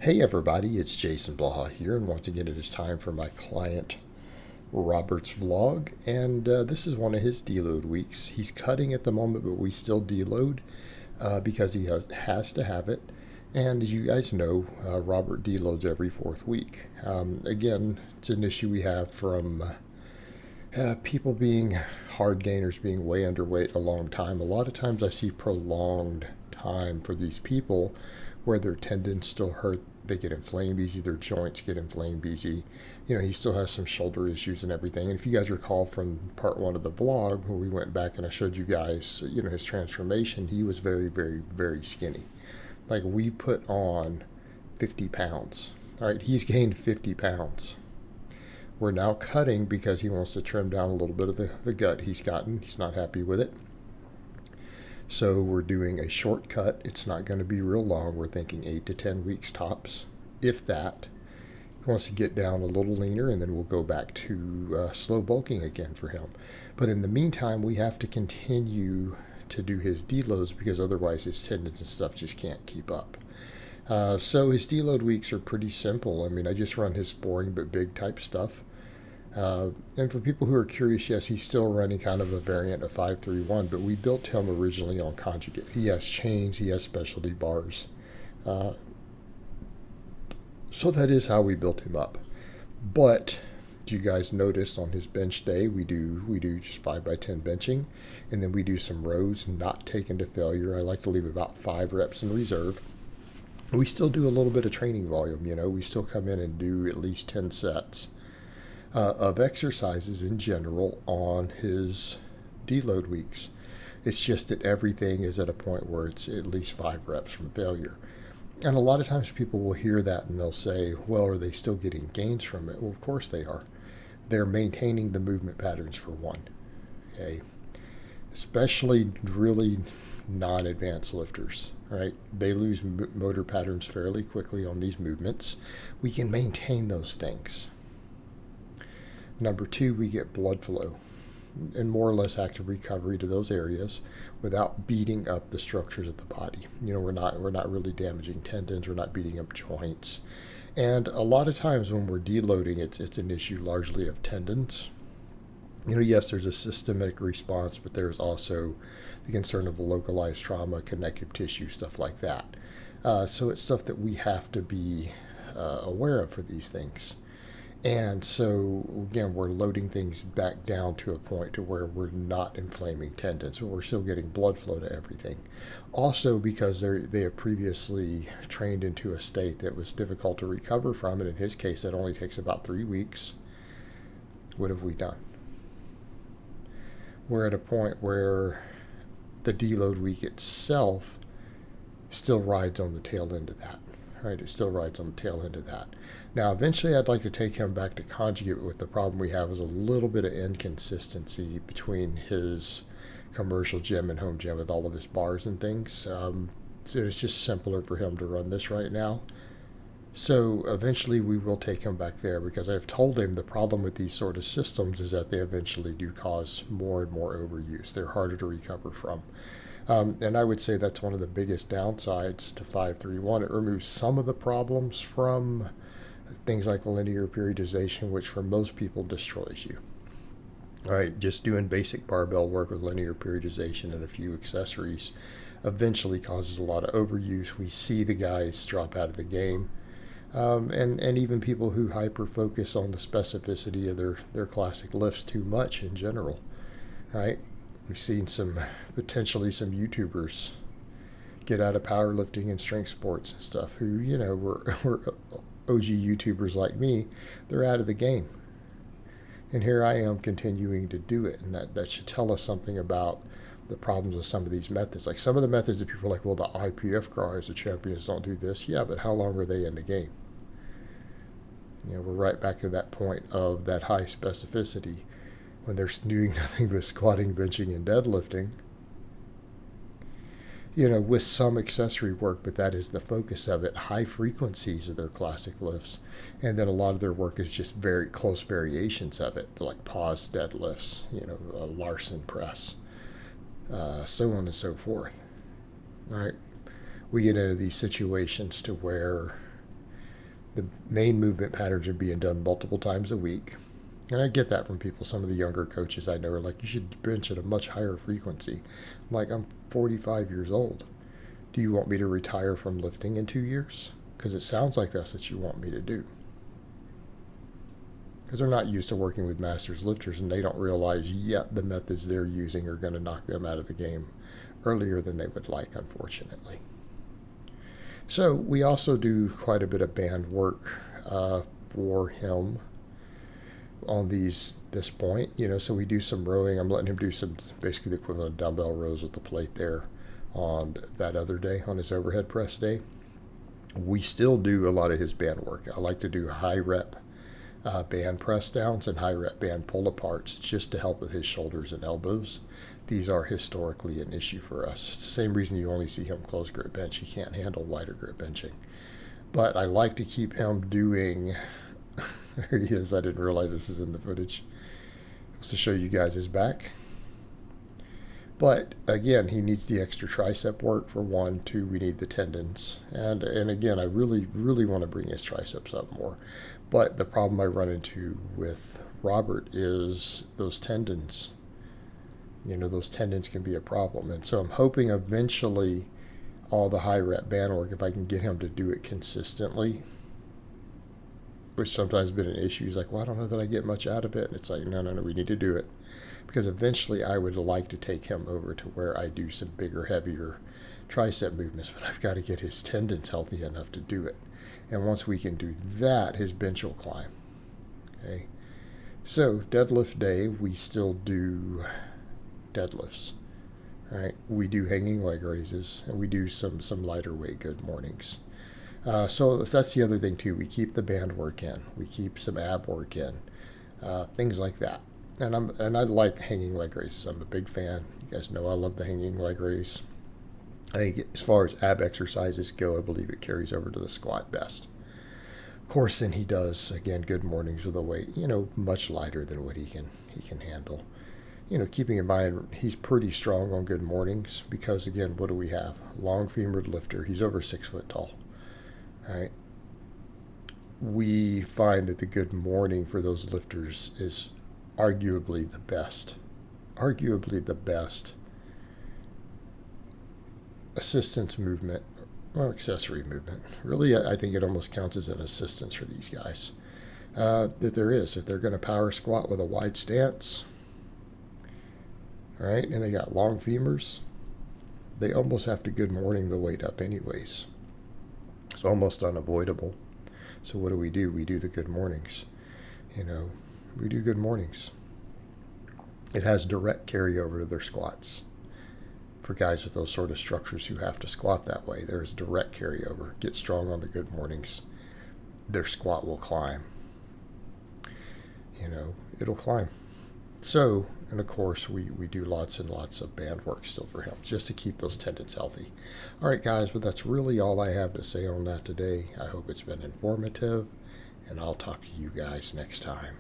Hey everybody, it's Jason Blaha here, and once again it is time for my client Robert's vlog, and this is one of his deload weeks. He's cutting at the moment, but we still deload because he has to have it. And as you guys know, Robert deloads every fourth week. Again, it's an issue we have from people being hard gainers, being way underweight a long time. A lot of times I see prolonged time for these people where their tendons still hurt. They get inflamed easy, their joints get inflamed easy. You know, he still has some shoulder issues and everything. And if you guys recall from part one of the vlog, where we went back and I showed you guys, his transformation, he was very, very, very skinny. Like, we put on 50 pounds. All right, he's gained 50 pounds. We're now cutting because he wants to trim down a little bit of the gut he's gotten. He's not happy with it. So we're doing a shortcut. It's not going to be real long. We're thinking 8 to 10 weeks tops, if that. He wants to get down a little leaner, and then we'll go back to slow bulking again for him. But in the meantime, we have to continue to do his deloads because otherwise his tendons and stuff just can't keep up. So his deload weeks are pretty simple. I mean, I just run his boring but big type stuff. And for people who are curious, yes, he's still running kind of a variant of 531, but we built him originally on conjugate. He has chains, he has specialty bars. So that is how we built him up. But do you guys notice on his bench day, we do just 5x10 benching, and then we do some rows not taken to failure. I like to leave about 5 reps in reserve. We still do a little bit of training volume, we still come in and do at least 10 sets of exercises in general on his deload weeks. It's just that everything is at a point where it's at least 5 reps from failure. And a lot of times people will hear that and they'll say, well, are they still getting gains from it? Well, of course they are. They're maintaining the movement patterns for one. Okay. Especially really non-advanced lifters, right? They lose motor patterns fairly quickly on these movements. We can maintain those things. Number 2, we get blood flow and more or less active recovery to those areas without beating up the structures of the body. We're not really damaging tendons, we're not beating up joints. And a lot of times when we're deloading, it's an issue largely of tendons. Yes, there's a systemic response, but there's also the concern of localized trauma, connective tissue, stuff like that. So it's stuff that we have to be aware of for these things. And so, again, we're loading things back down to a point to where we're not inflaming tendons, but we're still getting blood flow to everything. Also, because they have previously trained into a state that was difficult to recover from, and in his case, that only takes about 3 weeks. What have we done? We're at a point where the deload week itself still rides on the tail end of that. Right, it still rides on the tail end of that. Now, eventually, I'd like to take him back to conjugate, but the problem we have is a little bit of inconsistency between his commercial gym and home gym with all of his bars and things. So it's just simpler for him to run this right now. So eventually, we will take him back there because I've told him the problem with these sort of systems is that they eventually do cause more and more overuse. They're harder to recover from. And I would say that's one of the biggest downsides to 531. It removes some of the problems from things like linear periodization, which for most people destroys you. All right, just doing basic barbell work with linear periodization and a few accessories eventually causes a lot of overuse. We see the guys drop out of the game. And even people who hyper focus on the specificity of their classic lifts too much in general, right? We've seen potentially some YouTubers get out of powerlifting and strength sports and stuff who, were OG YouTubers like me. They're out of the game. And here I am continuing to do it. And that should tell us something about the problems with some of these methods. Like some of the methods that people are like, well, the IPF guys, the champions don't do this. Yeah, but how long are they in the game? We're right back to that point of that high specificity. When they're doing nothing but squatting, benching, and deadlifting, with some accessory work, but that is the focus of it, high frequencies of their classic lifts. And then a lot of their work is just very close variations of it, like pause deadlifts, a Larson press, so on and so forth. All right. We get into these situations to where The main movement patterns are being done multiple times a week. And I get that from people. Some of the younger coaches I know are like, you should bench at a much higher frequency. I'm like, I'm 45 years old. Do you want me to retire from lifting in 2 years? Because it sounds like that's what you want me to do. Because they're not used to working with masters lifters, and they don't realize yet the methods they're using are going to knock them out of the game earlier than they would like, unfortunately. So we also do quite a bit of band work for him on this point. So we do some rowing. I'm letting him do some, basically the equivalent of dumbbell rows with the plate there on that other day, on his overhead press day. We still do a lot of his band work. I like to do high rep band press downs and high rep band pull aparts, just to help with his shoulders and elbows. These are historically an issue for us. It's the same reason you only see him close grip bench. He can't handle wider grip benching. But I like to keep him doing, there he is, I didn't realize this is in the footage. Just to show you guys his back. But again, he needs the extra tricep work for 1. 2, we need the tendons. And again, I really, really want to bring his triceps up more. But the problem I run into with Robert is those tendons. Those tendons can be a problem. And so I'm hoping eventually all the high rep band work, if I can get him to do it consistently, which sometimes has been an issue. He's like, well, I don't know that I get much out of it. And it's like, no, we need to do it. Because eventually I would like to take him over to where I do some bigger, heavier tricep movements, but I've got to get his tendons healthy enough to do it. And once we can do that, his bench will climb. Okay. So deadlift day, we still do deadlifts. Right? We do hanging leg raises, and we do some lighter weight good mornings. So that's the other thing too. We keep the band work in. We keep some ab work in. Things like that. And I like hanging leg raises. I'm a big fan. You guys know I love the hanging leg raise. I think as far as ab exercises go, I believe it carries over to the squat best. Of course, then he does, again, good mornings with a weight, much lighter than what he can handle. Keeping in mind, he's pretty strong on good mornings because, again, what do we have? Long femored lifter. He's over 6 foot tall. All right. We find that the good morning for those lifters is arguably the best assistance movement or accessory movement. Really, I think it almost counts as an assistance for these guys that there is. If they're going to power squat with a wide stance, all right, and they got long femurs, they almost have to good morning the weight up anyways. It's almost unavoidable. So what do? We do the good mornings. We do good mornings. It has direct carryover to their squats. For guys with those sort of structures who have to squat that way, there's direct carryover. Get strong on the good mornings. Their squat will climb. It'll climb. So, and of course, we do lots and lots of band work still for him, just to keep those tendons healthy. All right, guys, but that's really all I have to say on that today. I hope it's been informative, and I'll talk to you guys next time.